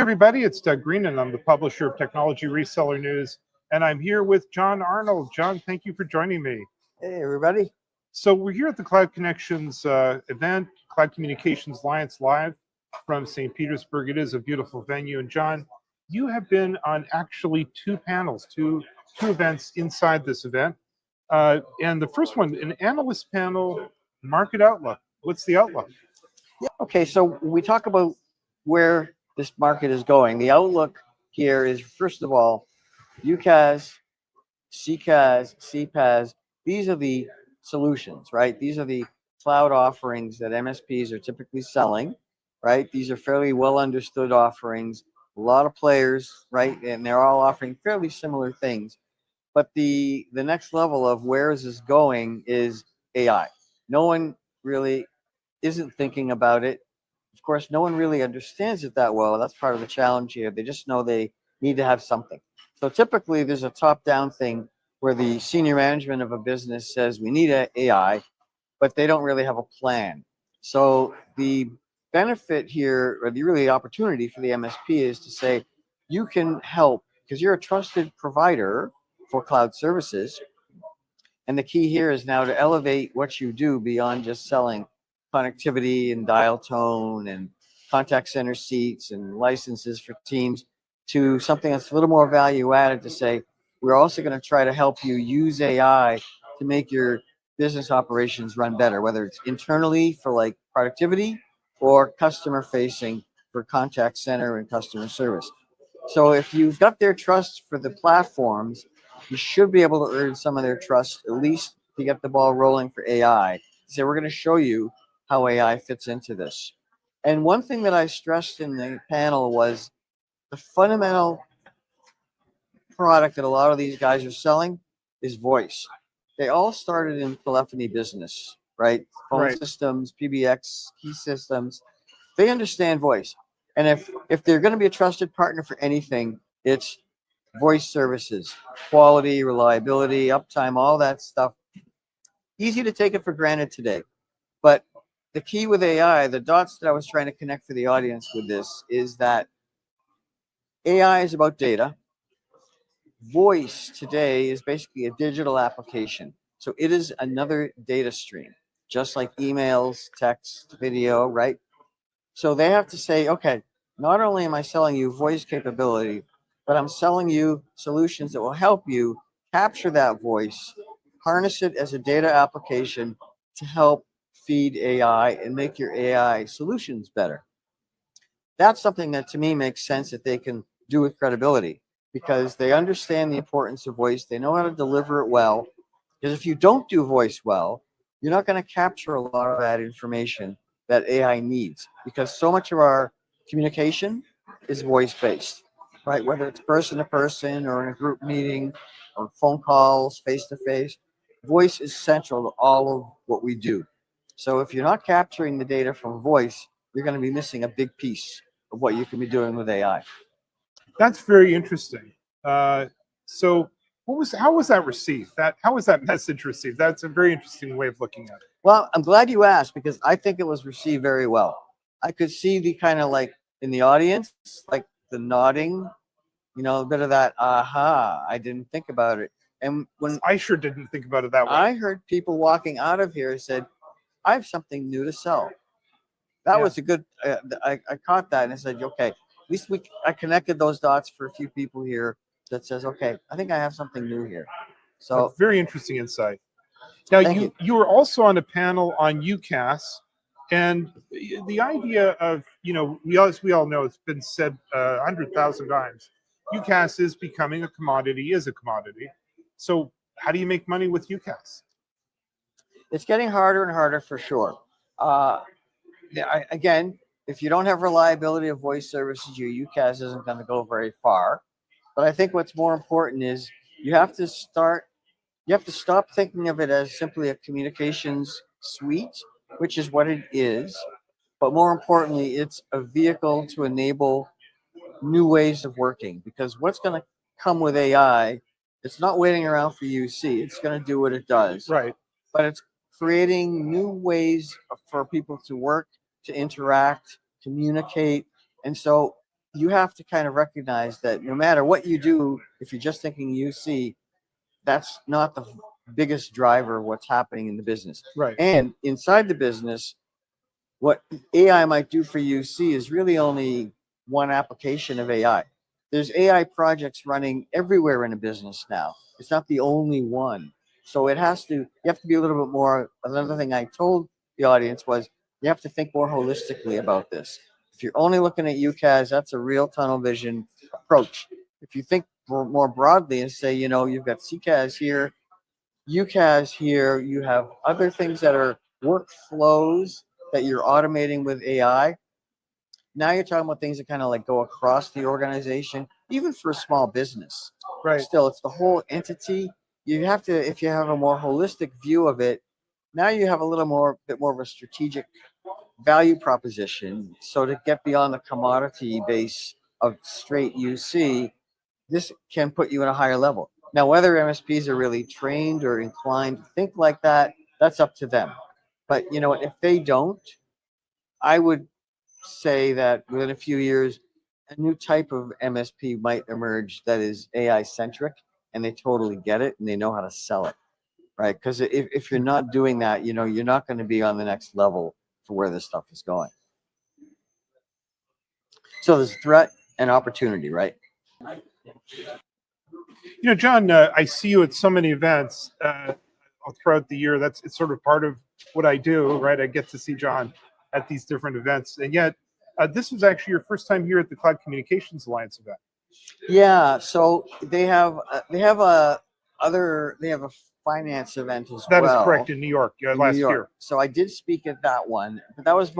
everybody. It's Doug Green, and I'm the publisher of Technology Reseller News. And I'm here with Jon Arnold. Jon, thank you for joining me. Hey, everybody. So we're here at the Cloud Connections event, Cloud Communications Alliance Live from St. Petersburg. It is a beautiful venue. And Jon, you have been on actually two panels, two events inside this event. And the first one, an analyst panel, market outlook. What's the outlook? Yeah, okay, so we talk about where this market is going. The outlook here is, first of all, UCaaS, CCaaS, CPaaS. These are the solutions, right? These are the cloud offerings that MSPs are typically selling, right? These are fairly well understood offerings, a lot of players, right? And they're all offering fairly similar things. But the next level of where is this going is AI. No one really isn't thinking about it. Of course, no one really understands it that well. That's part of the challenge here. They just know they need to have something. So typically there's a top-down thing where the senior management of a business says we need AI, but they don't really have a plan. So the benefit here, or the really opportunity for the MSP, is to say you can help because you're a trusted provider for cloud services. And the key here is now to elevate what you do beyond just selling connectivity and dial tone and contact center seats and licenses for teams to something that's a little more value added, to say we're also going to try to help you use AI to make your business operations run better, whether it's internally for like productivity or customer facing for contact center and customer service. So if you've got their trust for the platforms, you should be able to earn some of their trust, at least to get the ball rolling for AI. So we're going to show you how AI fits into this. And one thing that I stressed in the panel was the fundamental product that a lot of these guys are selling is voice. They all started in telephony business, right? Phone systems, PBX, key systems. They understand voice. And if they're going to be a trusted partner for anything, it's voice services, quality, reliability, uptime, all that stuff. Easy to take it for granted today. But the key with AI, the dots that I was trying to connect for the audience with this, is that AI is about data. Voice today is basically a digital application. So it is another data stream, just like emails, text, video, right? So they have to say, okay, not only am I selling you voice capability, but I'm selling you solutions that will help you capture that voice, harness it as a data application to help feed AI and make your AI solutions better. That's something that to me makes sense that they can do with credibility, because they understand the importance of voice. They know how to deliver it well. Because if you don't do voice well, you're not going to capture a lot of that information that AI needs, because so much of our communication is voice-based, right? Whether it's person to person or in a group meeting or phone calls, face-to-face, voice is central to all of what we do. So if you're not capturing the data from voice, you're going to be missing a big piece of what you can be doing with AI. That's very interesting. So how was that received? How was that message received? That's a very interesting way of looking at it. Well, I'm glad you asked, because I think it was received very well. I could see the kind of like in the audience, like the nodding, a bit of that, aha, I didn't think about it. And when I sure didn't think about it that way. I heard people walking out of here said, I have something new to sell. That was a good, I caught that and I said, okay, at least I connected those dots for a few people here that says, okay, I think I have something new here. So very interesting insight. Now, you were also on a panel on UCaaS, and the idea of, we all know, it's been said 100,000 times, UCaaS is becoming a commodity. So how do you make money with UCaaS? It's getting harder and harder for sure. Again, if you don't have reliability of voice services, your UCaaS isn't going to go very far. But I think what's more important is you have to stop thinking of it as simply a communications suite, which is what it is. But more importantly, it's a vehicle to enable new ways of working, because what's going to come with AI, it's not waiting around for UC. It's going to do what it does. Right. But it's creating new ways for people to work, to interact, communicate. And so you have to kind of recognize that no matter what you do, if you're just thinking UC, that's not the biggest driver of what's happening in the business. Right. And inside the business, what AI might do for UC is really only one application of AI. There's AI projects running everywhere in a business now. It's not the only one. So you have to be a little bit more. Another thing I told the audience was you have to think more holistically about this. If you're only looking at UCaaS, that's a real tunnel vision approach. If you think more broadly and say, you've got CCaaS here, UCaaS here, you have other things that are workflows that you're automating with AI. Now you're talking about things that kind of like go across the organization, even for a small business. Right. Still, it's the whole entity. You have to, if you have a more holistic view of it, now you have a bit more of a strategic value proposition. So to get beyond the commodity base of straight UC, this can put you at a higher level. Now, whether MSPs are really trained or inclined to think like that, that's up to them. But you know what? If they don't, I would say that within a few years, a new type of MSP might emerge that is AI centric, and they totally get it and they know how to sell it, right? Because if you're not doing that, you're not going to be on the next level for where this stuff is going. So there's threat and opportunity, right? Jon, I see you at so many events throughout the year. It's sort of part of what I do, right? I get to see Jon at these different events, and yet this was actually your first time here at the Cloud Communications Alliance event. Yeah. So they have a finance event as well. That is correct, in New York last year. So I did speak at that one, but that was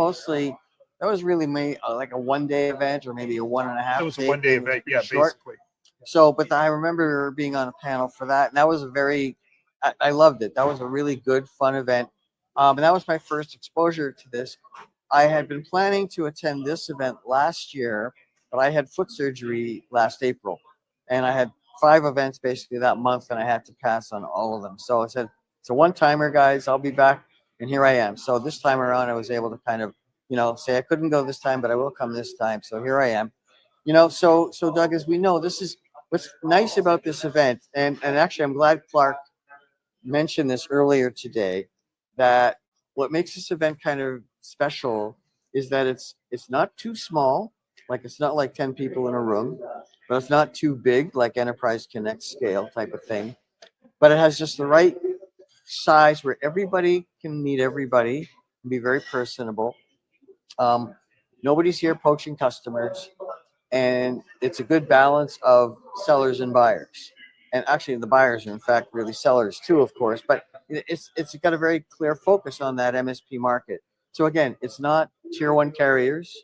really like a 1-day event or maybe a 1.5. It was a 1-day event, yeah, short. basically. So, but I remember being on a panel for that, and that was I loved it. That was a really good, fun event. And that was my first exposure to this. I had been planning to attend this event last year, but I had foot surgery last April, and I had 5 events basically that month, and I had to pass on all of them. So I said, it's a one-timer, guys. I'll be back, and here I am. So this time around, I was able to kind of, say I couldn't go this time, but I will come this time. So here I am. So Doug, as we know, this is what's nice about this event, and actually, I'm glad Clark mentioned this earlier today, that what makes this event kind of special is that it's not too small, like it's not like 10 people in a room, but it's not too big, like Enterprise Connect scale type of thing. But it has just the right size where everybody can meet everybody and be very personable. Nobody's here poaching customers, and it's a good balance of sellers and buyers. And actually, the buyers are in fact really sellers too, of course. But it's got a very clear focus on that MSP market. So again, it's not tier 1 carriers.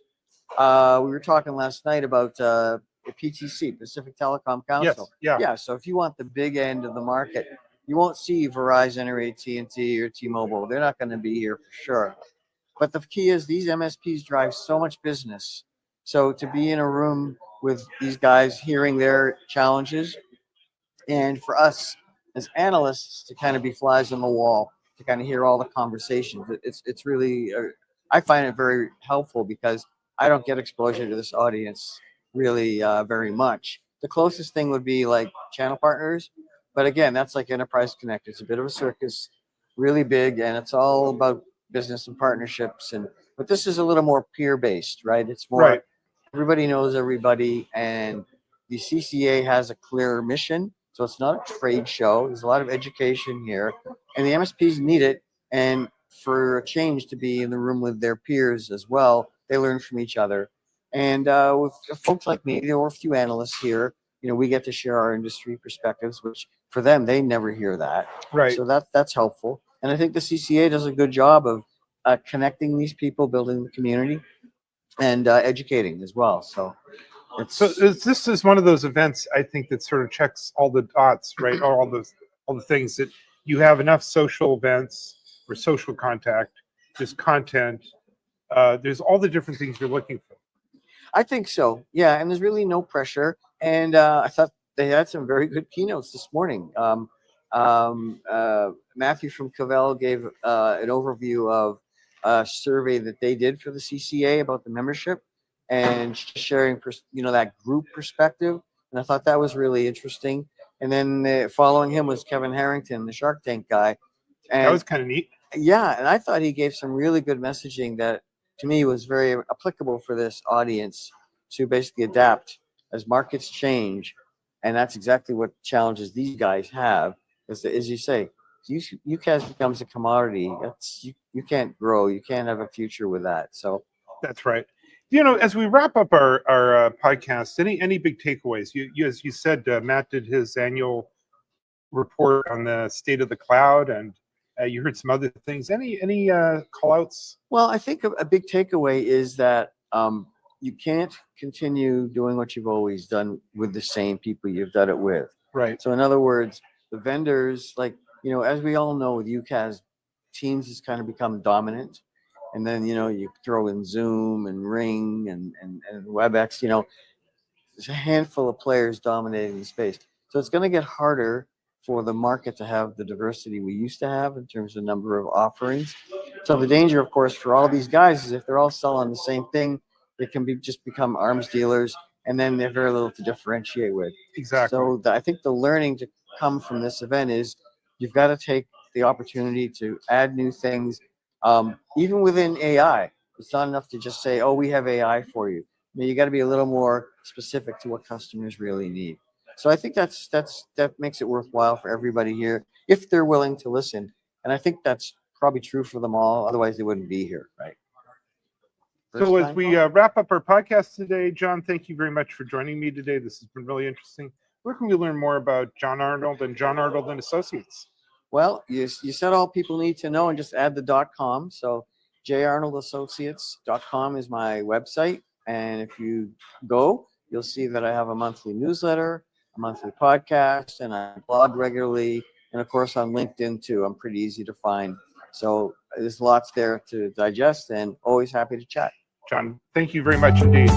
We were talking last night about PTC, Pacific Telecom Council. Yes, yeah. So if you want the big end of the market, you won't see Verizon or AT&T or T-Mobile. They're not going to be here for sure. But the key is these MSPs drive so much business. So to be in a room with these guys, hearing their challenges, and for us as analysts to kind of be flies on the wall, to kind of hear all the conversations, it's really, I find it very helpful because I don't get exposure to this audience really very much. The closest thing would be like channel partners, but again, that's like Enterprise Connect. It's a bit of a circus, really big, and it's all about business and partnerships. But this is a little more peer based, right? It's more Right. Everybody knows everybody, and the CCA has a clear mission. So it's not a trade show. There's a lot of education here, and the MSPs need it. And for a change to be in the room with their peers as well, they learn from each other. And with folks like me, there were a few analysts here. We get to share our industry perspectives, which for them, they never hear that. Right. So that's helpful. And I think the CCA does a good job of connecting these people, building the community, and educating as well. So this is one of those events, I think, that sort of checks all the dots, right? all the things that you have enough social events or social contact, there's content, there's all the different things you're looking for. I think so. Yeah. And there's really no pressure. And I thought they had some very good keynotes this morning. Matthew from Cavell gave an overview of a survey that they did for the CCA about the membership. and sharing, that group perspective. And I thought that was really interesting. And then following him was Kevin Harrington, the Shark Tank guy. And That was kind of neat. yeah, and I thought he gave some really good messaging that to me was very applicable for this audience to basically adapt as markets change. And that's exactly what challenges these guys have. As you say, UCaaS becomes a commodity. You can't grow. You can't have a future with that. So that's right. As we wrap up our podcast, any big takeaways? As you said, Matt did his annual report on the state of the cloud, and you heard some other things. Any call outs? Well, I think a big takeaway is that you can't continue doing what you've always done with the same people you've done it with. Right. So in other words, the vendors, as we all know with UCaaS, Teams has kind of become dominant. And then, you throw in Zoom and Ring and WebEx, there's a handful of players dominating the space. So it's going to get harder for the market to have the diversity we used to have in terms of number of offerings. So the danger, of course, for all these guys is if they're all selling the same thing, they can just become arms dealers, and then they're very little to differentiate with. Exactly. So I think the learning to come from this event is you've got to take the opportunity to add new things, even within AI. It's not enough to just say, "Oh, we have AI for you." You got to be a little more specific to what customers really need. So I think that makes it worthwhile for everybody here if they're willing to listen. And I think that's probably true for them all. Otherwise, they wouldn't be here, right? So as we wrap up our podcast today, Jon, thank you very much for joining me today. This has been really interesting. Where can we learn more about Jon Arnold and Jon Arnold and Associates? Well, you said all people need to know, and just add the .com. So jarnoldassociates.com is my website. And if you go, you'll see that I have a monthly newsletter, a monthly podcast, and I blog regularly. And of course on LinkedIn too. I'm pretty easy to find. So there's lots there to digest, and always happy to chat. Jon, thank you very much indeed.